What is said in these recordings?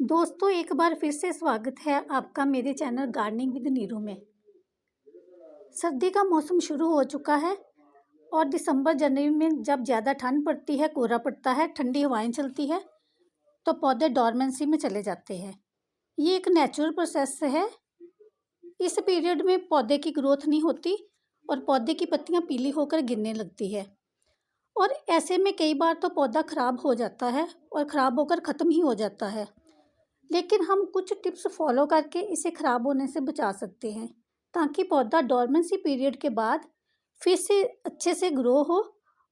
दोस्तों, एक बार फिर से स्वागत है आपका मेरे चैनल गार्डनिंग विद नीरू में। सर्दी का मौसम शुरू हो चुका है और दिसंबर जनवरी में जब ज़्यादा ठंड पड़ती है, कोहरा पड़ता है, ठंडी हवाएं चलती है तो पौधे डॉर्मेंसी में चले जाते हैं। ये एक नेचुरल प्रोसेस है। इस पीरियड में पौधे की ग्रोथ नहीं होती और पौधे की पत्तियां पीली होकर गिरने लगती है और ऐसे में कई बार तो पौधा ख़राब हो जाता है और ख़राब होकर ख़त्म ही हो जाता है। लेकिन हम कुछ टिप्स फॉलो करके इसे ख़राब होने से बचा सकते हैं ताकि पौधा डॉर्मेंसी पीरियड के बाद फिर से अच्छे से ग्रो हो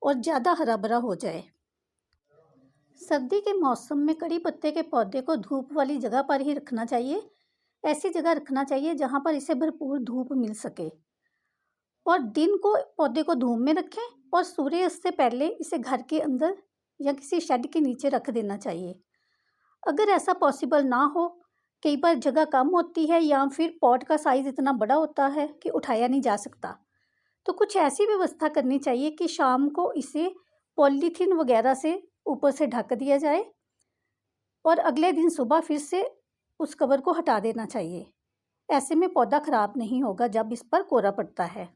और ज़्यादा हरा भरा हो जाए। सर्दी के मौसम में कड़ी पत्ते के पौधे को धूप वाली जगह पर ही रखना चाहिए। ऐसी जगह रखना चाहिए जहाँ पर इसे भरपूर धूप मिल सके और दिन को पौधे को धूप में रखें और सूर्यास्त से पहले इसे घर के अंदर या किसी शेड के नीचे रख देना चाहिए। अगर ऐसा पॉसिबल ना हो, कई बार जगह कम होती है या फिर पॉट का साइज़ इतना बड़ा होता है कि उठाया नहीं जा सकता, तो कुछ ऐसी व्यवस्था करनी चाहिए कि शाम को इसे पॉलीथीन वगैरह से ऊपर से ढक दिया जाए और अगले दिन सुबह फिर से उस कवर को हटा देना चाहिए। ऐसे में पौधा ख़राब नहीं होगा जब इस पर कोहरा पड़ता है।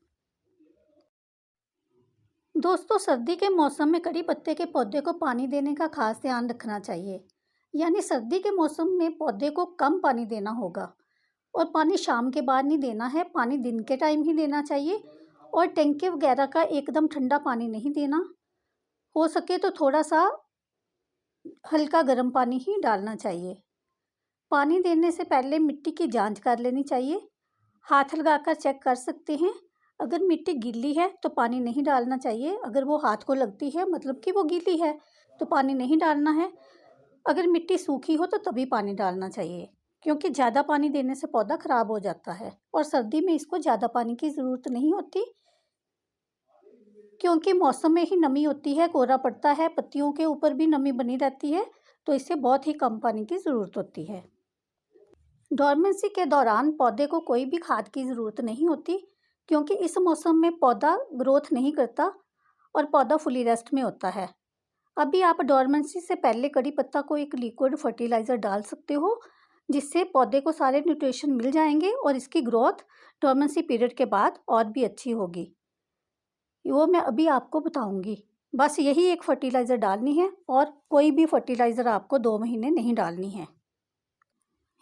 दोस्तों, सर्दी के मौसम में कड़ी पत्ते के पौधे को पानी देने का खास ध्यान रखना चाहिए। यानी सर्दी के मौसम में पौधे को कम पानी देना होगा और पानी शाम के बाद नहीं देना है, पानी दिन के टाइम ही देना चाहिए और टंकी वगैरह का एकदम ठंडा पानी नहीं देना। हो सके तो थोड़ा सा हल्का गर्म पानी ही डालना चाहिए। पानी देने से पहले मिट्टी की जांच कर लेनी चाहिए। हाथ लगाकर चेक कर सकते हैं। अगर मिट्टी गीली है तो पानी नहीं डालना चाहिए। अगर वो हाथ को लगती है मतलब कि वो गीली है तो पानी नहीं डालना है। अगर मिट्टी सूखी हो तो तभी पानी डालना चाहिए, क्योंकि ज़्यादा पानी देने से पौधा ख़राब हो जाता है और सर्दी में इसको ज़्यादा पानी की ज़रूरत नहीं होती, क्योंकि मौसम में ही नमी होती है, कोहरा पड़ता है, पत्तियों के ऊपर भी नमी बनी रहती है, तो इससे बहुत ही कम पानी की ज़रूरत होती है। डॉर्मेंसी के दौरान पौधे को कोई भी खाद की ज़रूरत नहीं होती, क्योंकि इस मौसम में पौधा ग्रोथ नहीं करता और पौधा फुली रेस्ट में होता है। अभी आप डॉर्मेंसी से पहले कड़ी पत्ता को एक लिक्विड फर्टिलाइज़र डाल सकते हो, जिससे पौधे को सारे न्यूट्रिशन मिल जाएंगे और इसकी ग्रोथ डॉर्मेंसी पीरियड के बाद और भी अच्छी होगी। वो मैं अभी आपको बताऊंगी। बस यही एक फर्टिलाइज़र डालनी है और कोई भी फर्टिलाइज़र आपको 2 महीने नहीं डालनी है।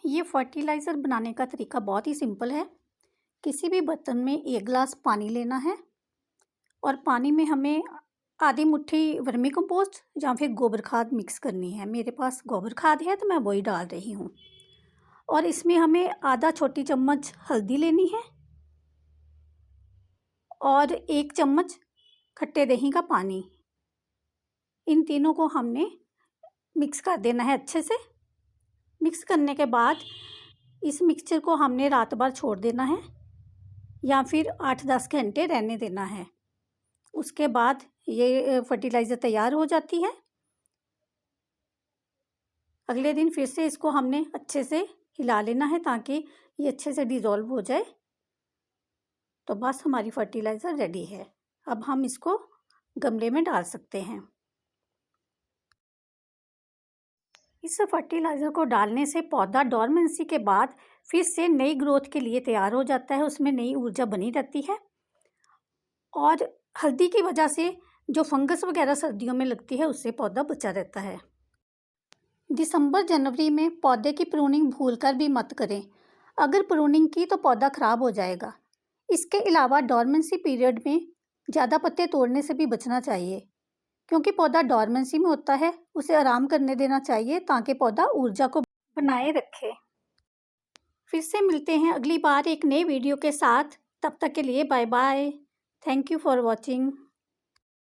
ये फर्टिलाइज़र बनाने का तरीका बहुत ही सिंपल है। किसी भी बर्तन में 1 गिलास पानी लेना है और पानी में हमें आधी मुट्ठी वर्मी कंपोस्ट या फिर गोबर खाद मिक्स करनी है। मेरे पास गोबर खाद है तो मैं वही डाल रही हूँ। और इसमें हमें आधा छोटी चम्मच हल्दी लेनी है और 1 चम्मच खट्टे दही का पानी। इन तीनों को हमने मिक्स कर देना है अच्छे से। मिक्स करने के बाद इस मिक्सचर को हमने रात भर छोड़ देना है या फिर 8-10 घंटे रहने देना है। उसके बाद ये फर्टिलाइज़र तैयार हो जाती है। अगले दिन फिर से इसको हमने अच्छे से हिला लेना है ताकि ये अच्छे से डिज़ोल्व हो जाए। तो बस हमारी फर्टिलाइज़र रेडी है। अब हम इसको गमले में डाल सकते हैं। इस फर्टिलाइज़र को डालने से पौधा डॉर्मेंसी के बाद फिर से नई ग्रोथ के लिए तैयार हो जाता है। उसमें नई ऊर्जा बनी रहती है और हल्दी की वजह से जो फंगस वगैरह सर्दियों में लगती है उससे पौधा बचा रहता है। दिसंबर जनवरी में पौधे की प्रूनिंग भूलकर भी मत करें। अगर प्रूनिंग की तो पौधा ख़राब हो जाएगा। इसके अलावा डॉर्मेंसी पीरियड में ज़्यादा पत्ते तोड़ने से भी बचना चाहिए, क्योंकि पौधा डॉर्मेंसी में होता है। उसे आराम करने देना चाहिए ताकि पौधा ऊर्जा को बनाए रखे। फिर से मिलते हैं अगली बार एक नए वीडियो के साथ। तब तक के लिए bye bye. Thank you for watching.